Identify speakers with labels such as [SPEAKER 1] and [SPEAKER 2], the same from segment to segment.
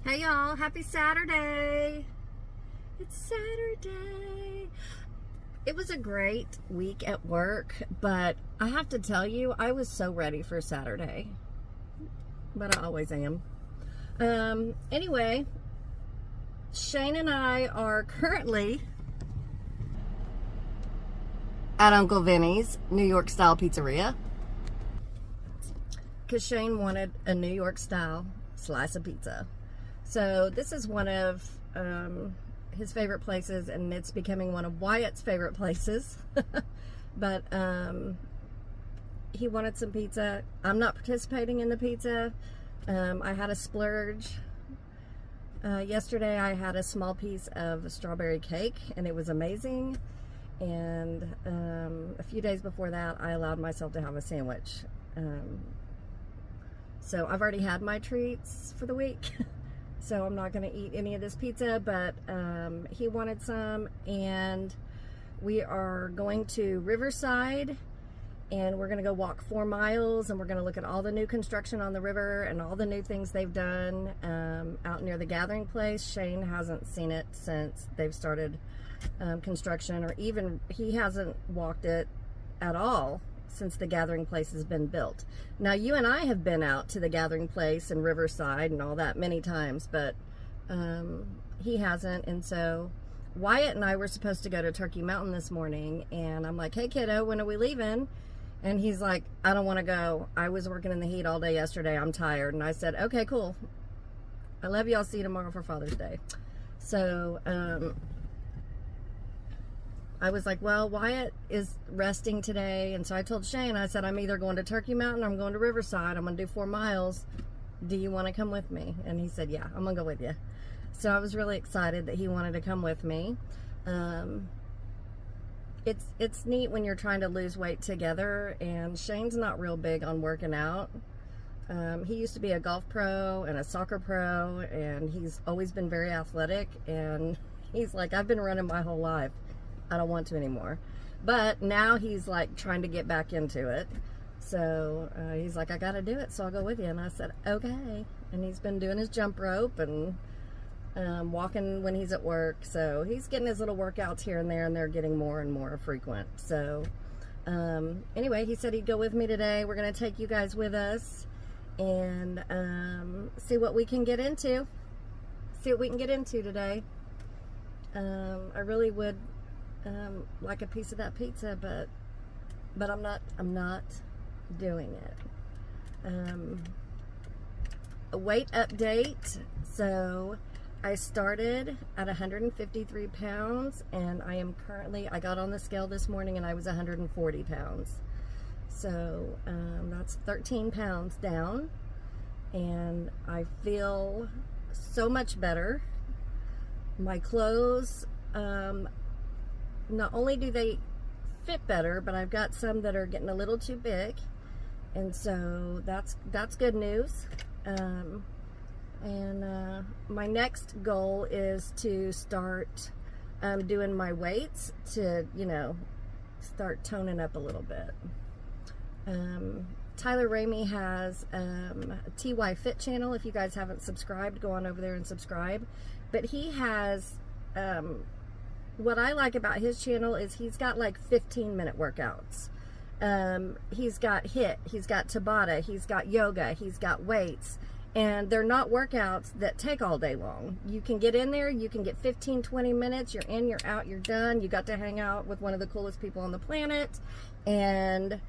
[SPEAKER 1] Hey y'all, happy Saturday. It's Saturday. It was a great week at work, but I have to tell you, I was so ready for Saturday. But I always am. Anyway, Shane and I are currently at Uncle Vinny's New York style pizzeria because Shane wanted a New York style slice of pizza. So this is one of his favorite places, and it's becoming one of Wyatt's favorite places. But he wanted some pizza. I'm not participating in the pizza. I had a splurge. Yesterday I had a small piece of strawberry cake, and it was amazing. And a few days before that, I allowed myself to have a sandwich. So I've already had my treats for the week. So I'm not going to eat any of this pizza, but he wanted some, and we are going to Riverside, and we're going to go walk 4 miles, and we're going to look at all the new construction on the river and all the new things they've done out near the gathering place. Shane hasn't seen it since they've started construction, or even he hasn't walked it at all since the gathering place has been built. Now, you and I have been out to the gathering place and Riverside and all that many times, but he hasn't. And so Wyatt and I were supposed to go to Turkey Mountain this morning, and I'm like, hey kiddo, when are we leaving? And he's like, I don't want to go. I was working in the heat all day yesterday. I'm tired. And I said, okay, cool. I love you. I'll see you tomorrow for Father's Day. So I was like, well, Wyatt is resting today. And so I told Shane, I said, I'm either going to Turkey Mountain or I'm going to Riverside. I'm going to do 4 miles. Do you want to come with me? And he said, yeah, I'm going to go with you. So I was really excited that he wanted to come with me. It's neat when you're trying to lose weight together. And Shane's not real big on working out. He used to be a golf pro and a soccer pro, and he's always been very athletic. And he's like, I've been running my whole life. I don't want to anymore. But now he's like trying to get back into it. So he's like, I got to do it, so I'll go with you. And I said, okay. And he's been doing his jump rope and walking when he's at work. So he's getting his little workouts here and there, and they're getting more and more frequent. So anyway, he said he'd go with me today. We're going to take you guys with us and see what we can get into. See what we can get into today. I really would like a piece of that pizza, but I'm not doing it. A weight update. So I started at 153 pounds, and I got on the scale this morning and I was 140 pounds. So that's 13 pounds down, and I feel so much better. My clothes, not only do they fit better, but I've got some that are getting a little too big, and so that's good news. My next goal is to start doing my weights to, start toning up a little bit. Tyler Ramey has a TY Fit channel. If you guys haven't subscribed, go on over there and subscribe. But he has what I like about his channel is he's got like 15-minute workouts. He's got HIIT, he's got Tabata, he's got yoga, he's got weights, and they're not workouts that take all day long. You can get in there, you can get 15-20 minutes, you're in, you're out, you're done. You got to hang out with one of the coolest people on the planet. And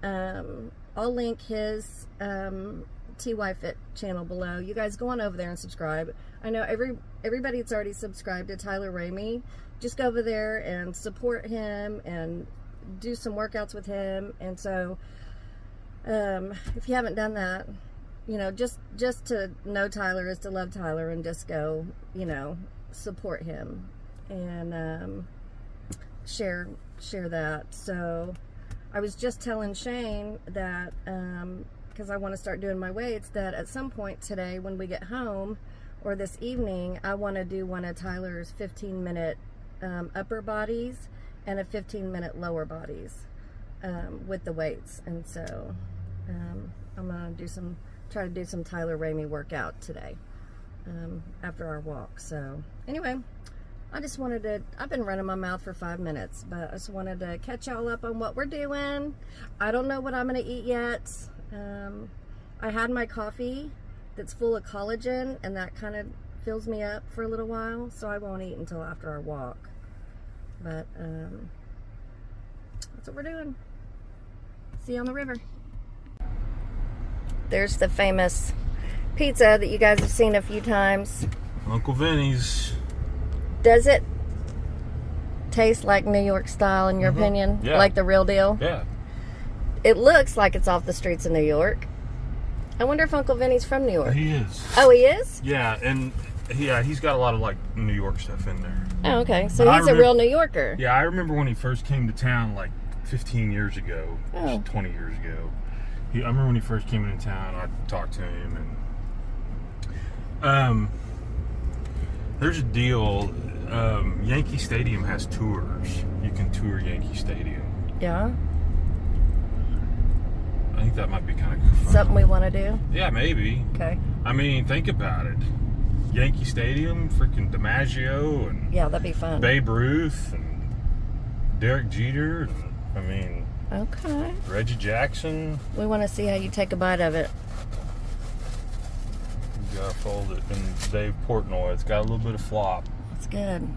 [SPEAKER 1] I'll link his TY Fit channel below. You guys go on over there and subscribe. I know everybody that's already subscribed to Tyler Ramey. Just go over there and support him and do some workouts with him. And so if you haven't done that, just to know Tyler is to love Tyler, and just go, support him and share that. So I was just telling Shane that because I want to start doing my weights, that at some point today when we get home, or this evening, I want to do one of Tyler's 15-minute upper bodies and a 15-minute lower bodies with the weights. And so I'm gonna try to do some Tyler Ramey workout today. after our walk. So anyway, I just wanted to, I've been running my mouth for 5 minutes, but I just wanted to catch y'all up on what we're doing. I don't know what I'm going to eat yet. I had my coffee that's full of collagen, and that kind of fills me up for a little while, so I won't eat until after our walk. But that's what we're doing. See you on the river. There's the famous pizza that you guys have seen a few times.
[SPEAKER 2] Uncle Vinny's.
[SPEAKER 1] Does it taste like New York style in your opinion?
[SPEAKER 2] Yeah.
[SPEAKER 1] Like the real deal?
[SPEAKER 2] Yeah.
[SPEAKER 1] It looks like it's off the streets of New York. I wonder if Uncle Vinny's from New York.
[SPEAKER 2] He is.
[SPEAKER 1] Oh, he is?
[SPEAKER 2] Yeah, and he's got a lot of like New York stuff in there.
[SPEAKER 1] Oh, okay. So he's a real New Yorker.
[SPEAKER 2] Yeah, I remember when he first came to town like 15 years ago, 20 years ago. I remember when he first came into town, I talked to him, and there's a deal. Yankee Stadium has tours. You can tour Yankee Stadium.
[SPEAKER 1] Yeah.
[SPEAKER 2] I think that might be kind of fun.
[SPEAKER 1] Something we want to do?
[SPEAKER 2] Yeah, maybe.
[SPEAKER 1] Okay.
[SPEAKER 2] I mean, think about it. Yankee Stadium, freaking DiMaggio, and
[SPEAKER 1] yeah, that'd be fun.
[SPEAKER 2] Babe Ruth, and Derek Jeter, and, I mean,
[SPEAKER 1] okay.
[SPEAKER 2] Reggie Jackson.
[SPEAKER 1] We want to see how you take a bite of it.
[SPEAKER 2] You gotta fold it. And Dave Portnoy, it's got a little bit of flop.
[SPEAKER 1] It's good.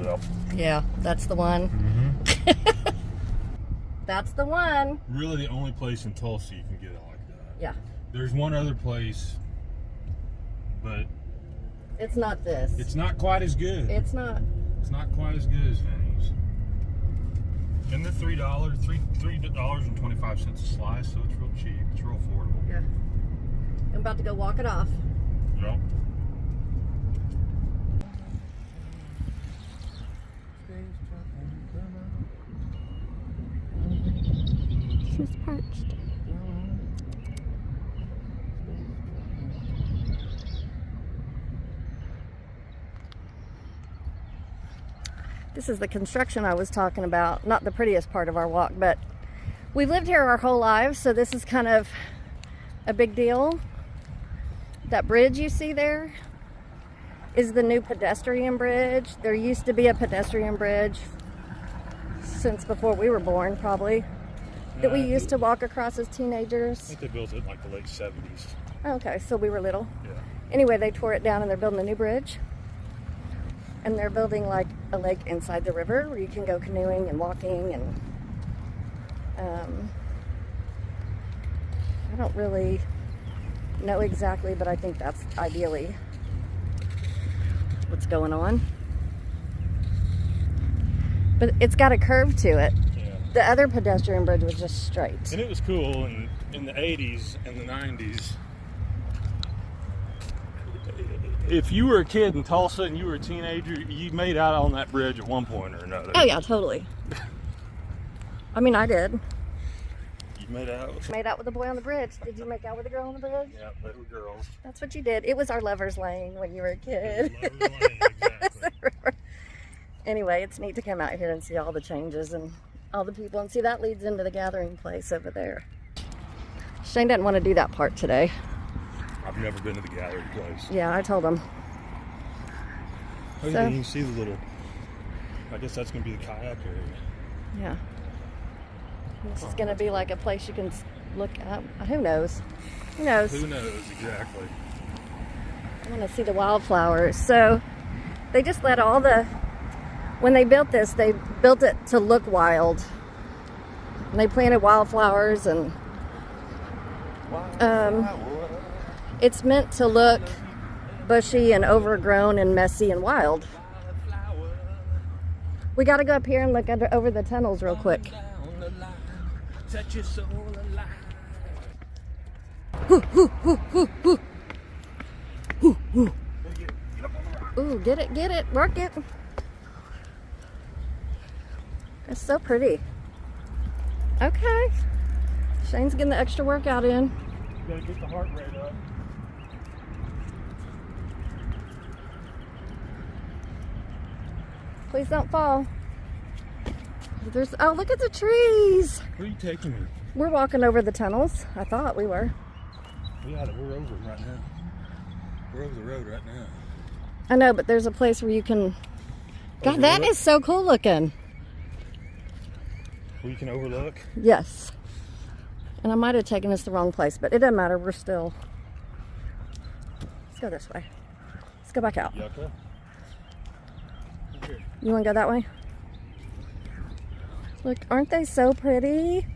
[SPEAKER 2] Yep.
[SPEAKER 1] Yeah, that's the one.
[SPEAKER 2] Mm-hmm.
[SPEAKER 1] That's the one.
[SPEAKER 2] Really the only place in Tulsa you can get it like that.
[SPEAKER 1] Yeah.
[SPEAKER 2] There's one other place, but
[SPEAKER 1] it's not this.
[SPEAKER 2] It's not quite as good.
[SPEAKER 1] It's not.
[SPEAKER 2] It's not quite as good as Vinny's. And they're $3.25 a slice, so it's real cheap. It's real affordable.
[SPEAKER 1] Yeah. I'm about to go walk it off.
[SPEAKER 2] Yep.
[SPEAKER 1] She's perched. This is the construction I was talking about. Not the prettiest part of our walk, but we've lived here our whole lives, so this is kind of a big deal. That bridge you see there is the new pedestrian bridge. There used to be a pedestrian bridge since before we were born, probably, that we used to walk across as teenagers.
[SPEAKER 2] I think they built it in like the late 70s.
[SPEAKER 1] Okay, so we were little.
[SPEAKER 2] Yeah.
[SPEAKER 1] Anyway, they tore it down and they're building a new bridge. And they're building like a lake inside the river where you can go canoeing and walking, and I don't really know exactly, but I think that's ideally what's going on. But it's got a curve to it.
[SPEAKER 2] Yeah.
[SPEAKER 1] The other pedestrian bridge was just straight.
[SPEAKER 2] And it was cool in the 80s and the 90s. If you were a kid in Tulsa and you were a teenager, you made out on that bridge at one point or another.
[SPEAKER 1] Oh yeah, totally. I mean, I did.
[SPEAKER 2] You made out?
[SPEAKER 1] Made out with a boy on the bridge. Did you make out with a girl on the bridge?
[SPEAKER 2] Yeah, they were girls.
[SPEAKER 1] That's what you did. It was our lover's lane when you were a kid.
[SPEAKER 2] Exactly.
[SPEAKER 1] Anyway, it's neat to come out here and see all the changes and all the people, and see that leads into the gathering place over there. Shane didn't want to do that part today.
[SPEAKER 2] I've never been to the gathering place.
[SPEAKER 1] Yeah, I told him.
[SPEAKER 2] Oh,
[SPEAKER 1] So-
[SPEAKER 2] yeah, you can see the little, I guess that's going to be the kayak area.
[SPEAKER 1] Yeah. This is going to be like a place you can look at. Who knows? Who knows?
[SPEAKER 2] Who knows, exactly.
[SPEAKER 1] I want to see the wildflowers. So they just let all the, when they built this, they built it to look wild. And they planted wildflowers, and it's meant to look bushy and overgrown and messy and wild. We got to go up here and look over the tunnels real quick. Ooh, get it, work it. It's so pretty. Okay. Shane's getting the extra workout in.
[SPEAKER 2] You gotta get the heart rate up.
[SPEAKER 1] Please don't fall. Oh, look at the trees.
[SPEAKER 2] Where are you taking me?
[SPEAKER 1] We're walking over the tunnels. I thought we were.
[SPEAKER 2] Yeah, we're over right now. We're over the road right now.
[SPEAKER 1] I know, but there's a place where you can... God, that is so cool looking.
[SPEAKER 2] Where you can overlook?
[SPEAKER 1] Yes. And I might have taken us the wrong place, but it doesn't matter. We're still... Let's go this way. Let's go back out.
[SPEAKER 2] Yucca? Okay.
[SPEAKER 1] You want to go that way? Look, aren't they so pretty?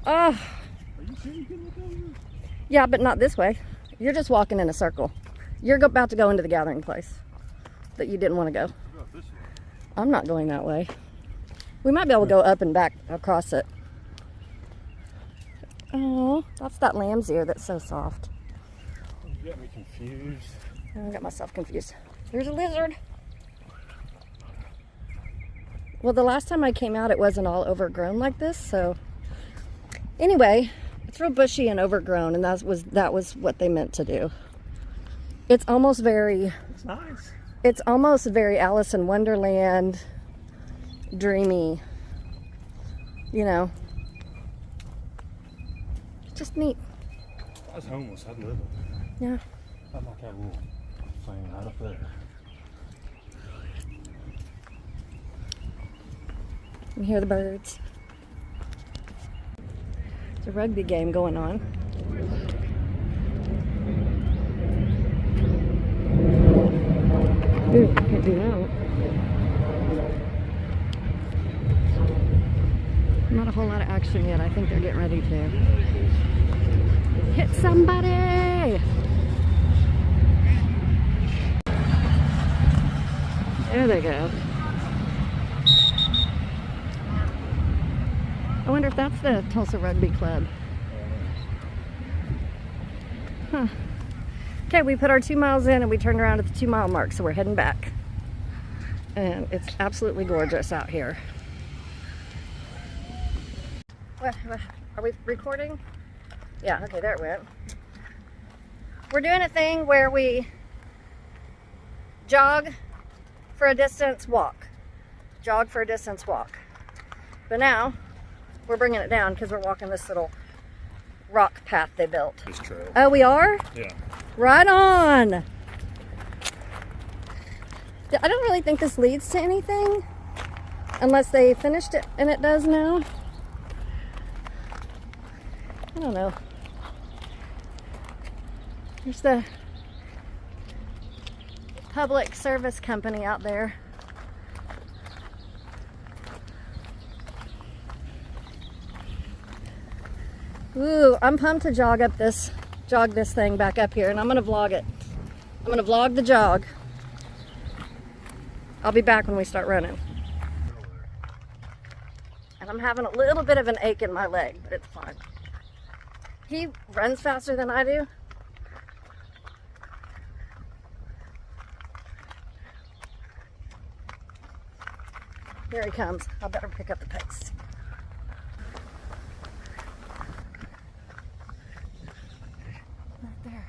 [SPEAKER 1] Oh.
[SPEAKER 2] Are you sure you can look over?
[SPEAKER 1] Yeah, but not this way. You're just walking in a circle. You're about to go into the gathering place that you didn't want to go.
[SPEAKER 2] About this way?
[SPEAKER 1] I'm not going that way. We might be able to go up and back across it. Oh, that's that lamb's ear that's so soft.
[SPEAKER 2] You got me confused.
[SPEAKER 1] I got myself confused. There's a lizard. Well, the last time I came out, it wasn't all overgrown like this, so... Anyway, it's real bushy and overgrown, and that was what they meant to do. It's almost very...
[SPEAKER 2] It's nice.
[SPEAKER 1] It's almost very Alice in Wonderland, dreamy, you know. It's just neat.
[SPEAKER 2] If I was homeless, I'd live it.
[SPEAKER 1] Yeah.
[SPEAKER 2] I'd like that little thing right up there.
[SPEAKER 1] You hear the birds. There's a rugby game going on. Ooh, can't do that. Not a whole lot of action yet. I think they're getting ready to hit somebody. There they go. I wonder if that's the Tulsa Rugby Club. Huh. Okay, we put our 2 miles in and we turned around at the 2 mile mark, so we're heading back. And it's absolutely gorgeous out here. What, are we recording? Yeah, okay, there it went. We're doing a thing where we jog for a distance, walk. Jog for a distance, walk. But now, we're bringing it down because we're walking this little rock path they built.
[SPEAKER 2] This trail.
[SPEAKER 1] Oh, we are?
[SPEAKER 2] Yeah.
[SPEAKER 1] Right on! I don't really think this leads to anything unless they finished it, and it does now. I don't know. There's the public service company out there. Ooh, I'm pumped to jog this thing back up here, and I'm gonna vlog it. I'm gonna vlog the jog. I'll be back when we start running. And I'm having a little bit of an ache in my leg, but it's fine. He runs faster than I do. Here he comes. I better pick up the pace. Right there.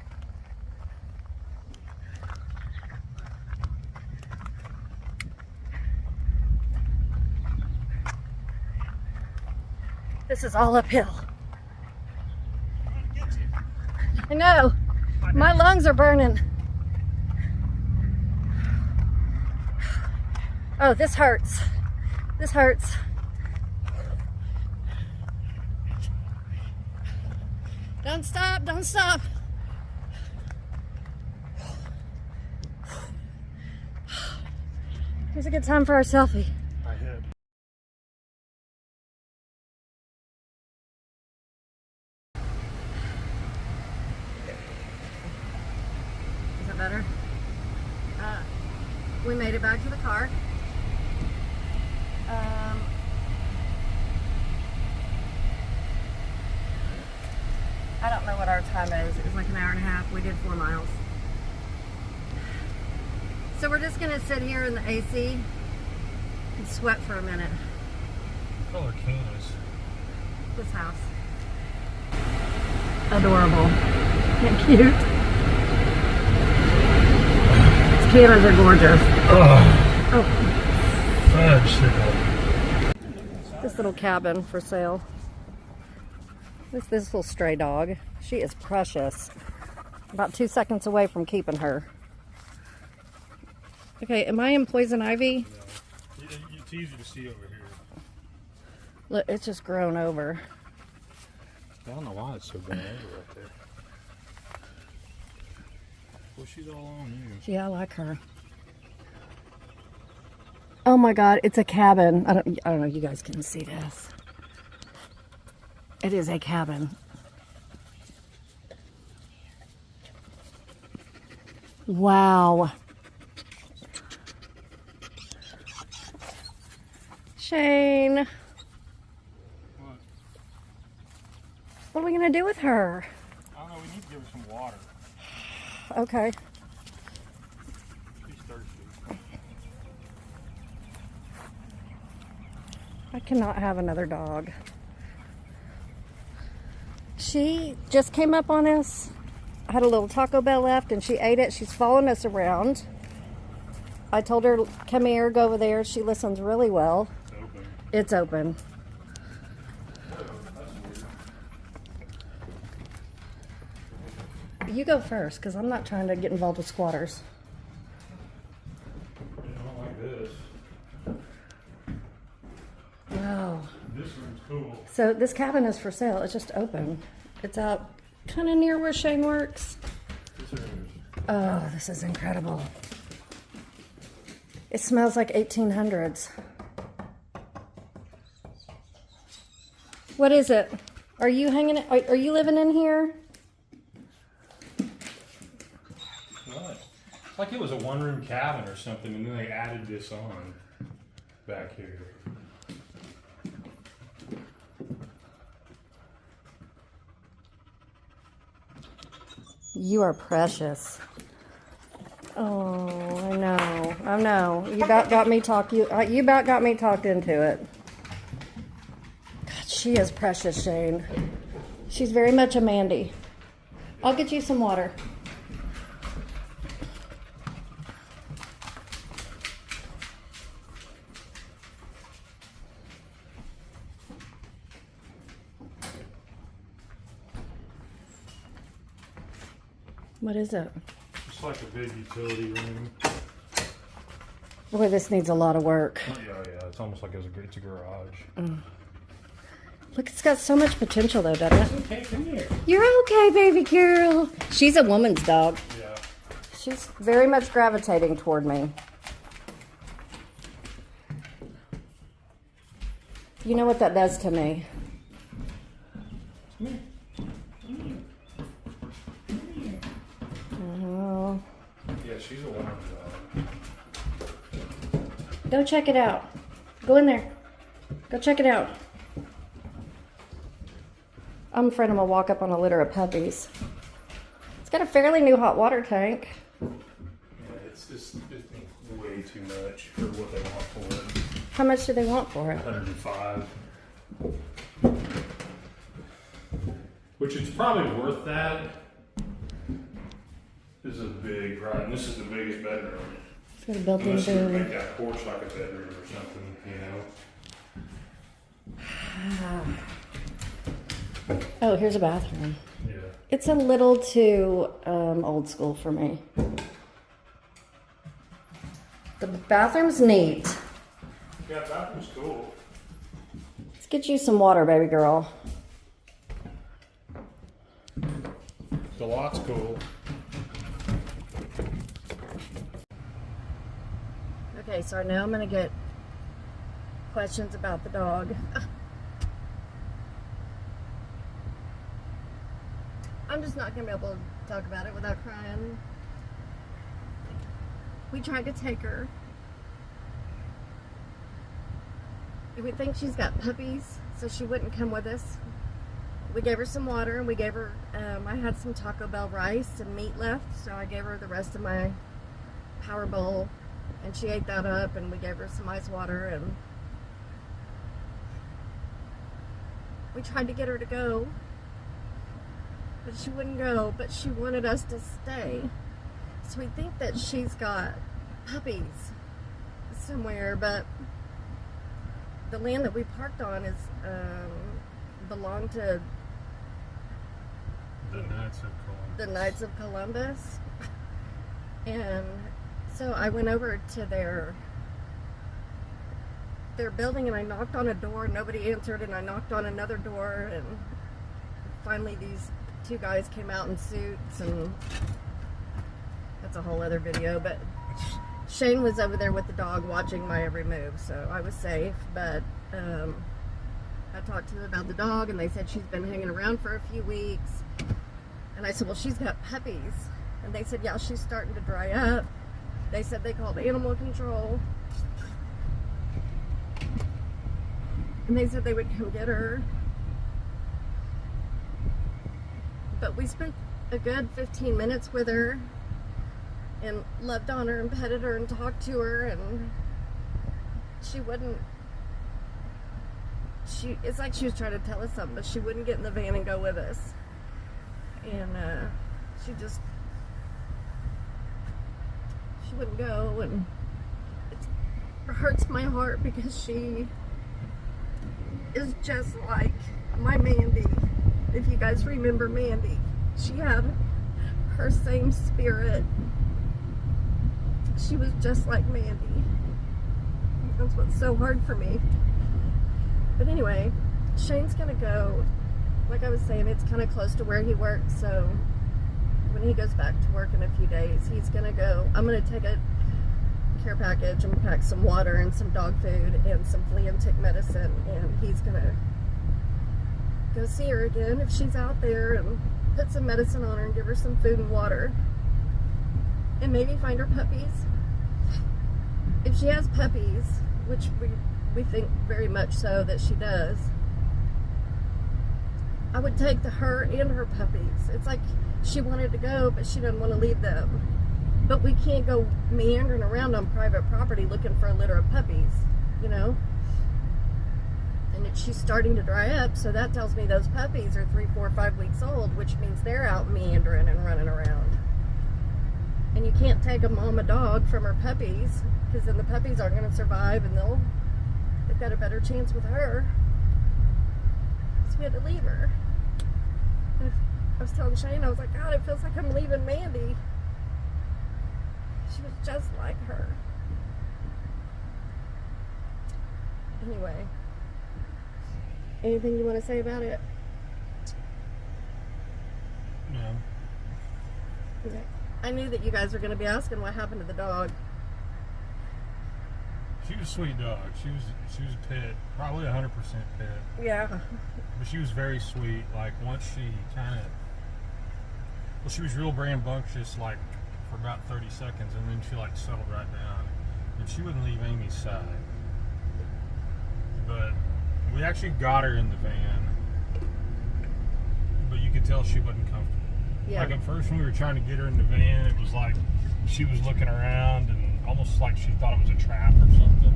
[SPEAKER 1] This is all uphill. I know. My lungs are burning. Oh, this hurts. This hurts. Don't stop, don't stop. Here's a good time for our selfie.
[SPEAKER 2] I hit.
[SPEAKER 1] Is that better? We made it back to the car. I don't know what our time is. It was like an hour and a half. We did 4 miles. So we're just gonna sit here in the AC and sweat for a minute.
[SPEAKER 2] What color can is?
[SPEAKER 1] This house. Adorable. Isn't it cute? These cameras are gorgeous. Oh.
[SPEAKER 2] Fudge.
[SPEAKER 1] This little cabin for sale. This little stray dog. She is precious. About 2 seconds away from keeping her. Okay, am I in poison ivy?
[SPEAKER 2] No. It's easy to see over here.
[SPEAKER 1] Look, it's just grown over.
[SPEAKER 2] I don't know why it's so grown over right there. Well, she's all on you.
[SPEAKER 1] Yeah, I like her. Oh my God, it's a cabin. I don't know if you guys can see this. It is a cabin. Wow. Shane. What are we going to do with her?
[SPEAKER 2] I don't know, we need to give her some water.
[SPEAKER 1] Okay.
[SPEAKER 2] She's thirsty.
[SPEAKER 1] I cannot have another dog. She just came up on us. I had a little Taco Bell left and she ate it. She's following us around. I told her, come here, go over there. She listens really well.
[SPEAKER 2] It's open.
[SPEAKER 1] It's open. You go first, because I'm not trying to get involved with squatters.
[SPEAKER 2] I don't like this.
[SPEAKER 1] Wow.
[SPEAKER 2] This room's cool.
[SPEAKER 1] So this cabin is for sale. It's just open. It's out kind of near where Shane works.
[SPEAKER 2] This room is...
[SPEAKER 1] Oh, this is incredible. It smells like 1800s. What is it? Are you hanging? Are you living in here?
[SPEAKER 2] What? It's like it was a one-room cabin or something, and then they added this on back here.
[SPEAKER 1] You are precious. Oh, I know. I know. You about got me talked. You about got me talked into it. God, she is precious, Shane. She's very much a Mandy. I'll get you some water. What is it?
[SPEAKER 2] It's like a big utility room.
[SPEAKER 1] Boy, this needs a lot of work.
[SPEAKER 2] Oh, yeah. It's almost like it's a garage.
[SPEAKER 1] Look, it's got so much potential though, doesn't it?
[SPEAKER 2] Okay, come here.
[SPEAKER 1] You're okay, baby girl. She's a woman's dog.
[SPEAKER 2] Yeah.
[SPEAKER 1] She's very much gravitating toward me. You know what that does to me?
[SPEAKER 2] Come here.
[SPEAKER 1] Oh.
[SPEAKER 2] Yeah, she's a woman dog.
[SPEAKER 1] Go check it out. Go in there. Go check it out. I'm afraid I'm gonna walk up on a litter of puppies. It's got a fairly new hot water tank.
[SPEAKER 2] Yeah, it's just way too much for what they want for it.
[SPEAKER 1] How much do they want for it?
[SPEAKER 2] 105. Which it's probably worth that. This is big, right? And this is the biggest bedroom.
[SPEAKER 1] It's got a built-in
[SPEAKER 2] Unless you
[SPEAKER 1] bed.
[SPEAKER 2] make that porch like a bedroom or something, you know?
[SPEAKER 1] Oh, here's a bathroom.
[SPEAKER 2] Yeah.
[SPEAKER 1] It's a little too old school for me. The bathroom's neat.
[SPEAKER 2] Yeah, bathroom's cool.
[SPEAKER 1] Let's get you some water, baby girl.
[SPEAKER 2] The lot's cool.
[SPEAKER 1] Okay, so I know I'm gonna get questions about the dog. I'm just not gonna be able to talk about it without crying. We tried to take her. We think she's got puppies, so she wouldn't come with us. We gave her some water and we gave her, I had some Taco Bell rice and meat left, so I gave her the rest of my Power Bowl and she ate that up, and we gave her some ice water, and we tried to get her to go, but she wouldn't go, but she wanted us to stay. So we think that she's got puppies somewhere, but the land that we parked on is belonged to
[SPEAKER 2] The
[SPEAKER 1] the Knights of Columbus. And so I went over to their building, and I knocked on a door, nobody answered, and I knocked on another door, and finally these two guys came out in suits, and that's a whole other video. But Shane was over there with the dog watching my every move, so I was safe. But I talked to them about the dog, and they said she's been hanging around for a few weeks. And I said, well, she's got puppies. And they said, yeah, she's starting to dry up. They said they called animal control. And they said they would come get her. But we spent a good 15 minutes with her and loved on her and petted her and talked to her, and she wouldn't, it's like she was trying to tell us something, but she wouldn't get in the van and go with us. And she wouldn't go, and it hurts my heart because she is just like my Mandy. If you guys remember Mandy, she had her same spirit. She was just like Mandy. That's what's so hard for me. But anyway, Shane's gonna go, like I was saying, it's kind of close to where he works, so when he goes back to work in a few days, he's gonna go, I'm gonna take a care package and pack some water and some dog food and some flea and tick medicine, and he's gonna go see her again if she's out there, and put some medicine on her and give her some food and water, and maybe find her puppies. If she has puppies, which we think very much so that she does, I would take her and her puppies. It's like she wanted to go, but she doesn't want to leave them. But we can't go meandering around on private property looking for a litter of puppies, you know? And she's starting to dry up, so that tells me those puppies are 3, 4, 5 weeks old, which means they're out meandering and running around. And you can't take a mama dog from her puppies, because then the puppies aren't going to survive, and they've got a better chance with her. So we had to leave her. And I was telling Shane, I was like, God, it feels like I'm leaving Mandy. She was just like her. Anyway, anything you want to say about it?
[SPEAKER 2] No.
[SPEAKER 1] Okay. I knew that you guys were going to be asking what happened to the dog.
[SPEAKER 2] She was a sweet dog. She was a pit, probably 100% pit.
[SPEAKER 1] Yeah.
[SPEAKER 2] But she was very sweet. Like once she she was real rambunctious, like for about 30 seconds, and then she like settled right down, and she wouldn't leave Amy's side. But we actually got her in the van, but you could tell she wasn't comfortable.
[SPEAKER 1] Yeah.
[SPEAKER 2] Like at first when we were trying to get her in the van, it was like she was looking around and almost like she thought it was a trap or something.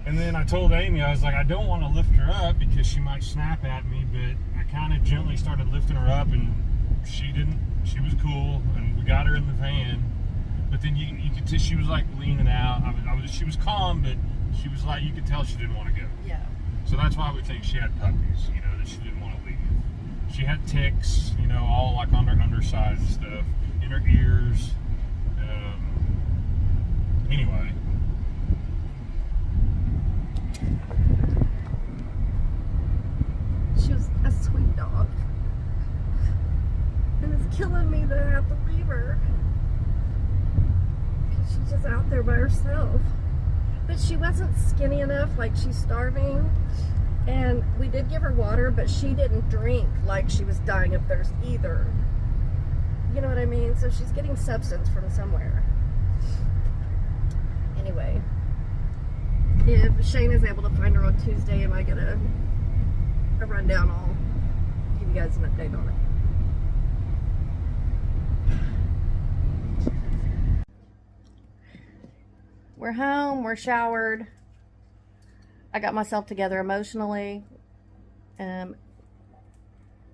[SPEAKER 2] And then I told Amy, I was like, I don't want to lift her up because she might snap at me, but I kind of gently started lifting her up, and she didn't. She was cool, and we got her in the van. But then you could tell she was like leaning out. She was calm, but she was like, you could tell she didn't want to go.
[SPEAKER 1] Yeah.
[SPEAKER 2] So that's why we think she had puppies, you know, that she didn't want to leave. She had ticks, you know, all like on her underside and stuff, in her ears. Anyway.
[SPEAKER 1] She was a sweet dog. And it's killing me that I have to leave her. Because she's just out there by herself. But she wasn't skinny enough, like she's starving. And we did give her water, but she didn't drink like she was dying of thirst either. You know what I mean? So she's getting substance from somewhere. Anyway, if Shane is able to find her on Tuesday and I get a rundown, I'll give you guys an update on it. We're home, we're showered. I got myself together emotionally.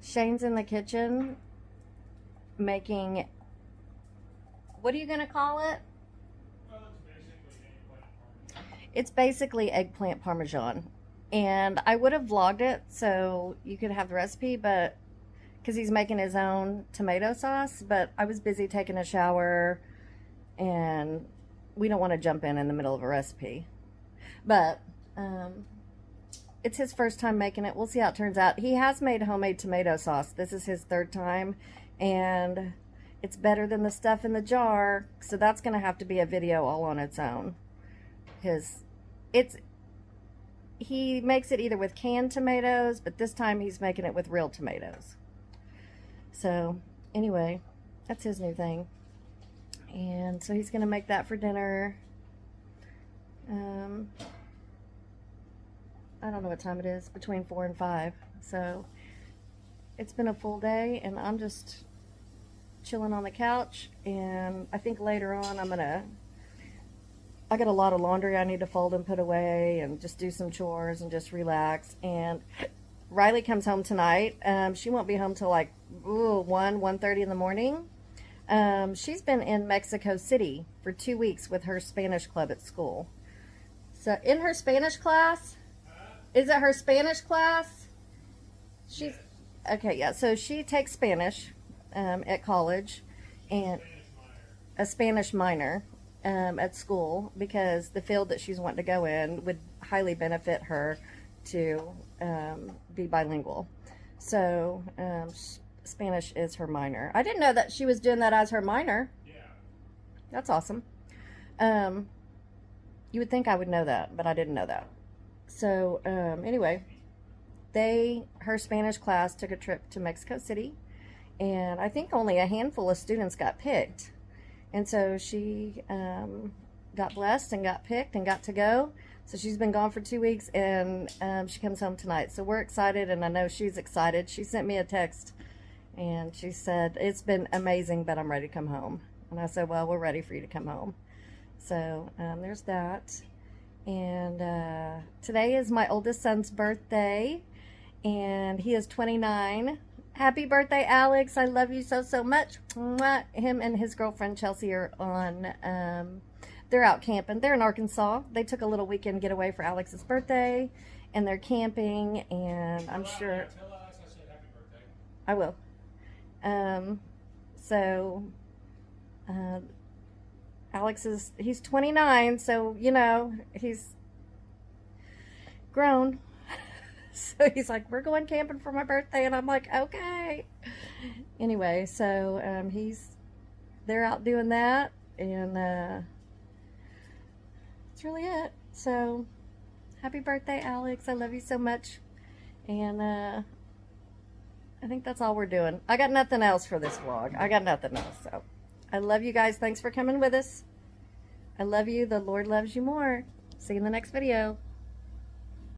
[SPEAKER 1] Shane's in the kitchen making, what are you gonna call it? It's basically eggplant parmesan. And I would have vlogged it so you could have the recipe, but because he's making his own tomato sauce, but I was busy taking a shower and we don't want to jump in the middle of a recipe. But it's his first time making it. We'll see how it turns out. He has made homemade tomato sauce. This is his third time, and it's better than the stuff in the jar, so that's going to have to be a video all on its own. He makes it either with canned tomatoes, but this time he's making it with real tomatoes. So anyway, that's his new thing. And so he's going to make that for dinner. I don't know what time it is, between 4 and 5. So it's been a full day, and I'm just chilling on the couch. And I think later on I got a lot of laundry I need to fold and put away, and just do some chores and just relax. And Riley comes home tonight. She won't be home till like 1:30 in the morning. She's been in Mexico City for 2 weeks with her Spanish club at school. So in her Spanish class, is it her Spanish class? She's okay, yeah. So she takes Spanish at college, and a Spanish minor at school, because the field that she's wanting to go in would highly benefit her to be bilingual. So Spanish is her minor. I didn't know that she was doing that as her minor. Yeah. That's awesome. You would think I would know that, but I didn't know that. So anyway, her Spanish class took a trip to Mexico City, and I think only a handful of students got picked. And so she got blessed and got picked and got to go. So she's been gone for 2 weeks, and she comes home tonight. So we're excited, and I know she's excited. She sent me a text, and she said, "It's been amazing, but I'm ready to come home." And I said, "Well, we're ready for you to come home." So there's that. And today is my oldest son's birthday, and he is 29. Happy birthday, Alex. I love you so, so much. Mwah. Him and his girlfriend, Chelsea, are on, they're out camping. They're in Arkansas. They took a little weekend getaway for Alex's birthday, and they're camping, and I'm sure...
[SPEAKER 2] Tell Alex I said happy birthday.
[SPEAKER 1] I will. Alex he's 29, so, you know, he's grown. So he's like, "We're going camping for my birthday," and I'm like, "Okay." Anyway, so they're out doing that, and that's really it. So happy birthday, Alex. I love you so much. And I think that's all we're doing. I got nothing else for this vlog. I got nothing else. So I love you guys. Thanks for coming with us. I love you. The Lord loves you more. See you in the next video.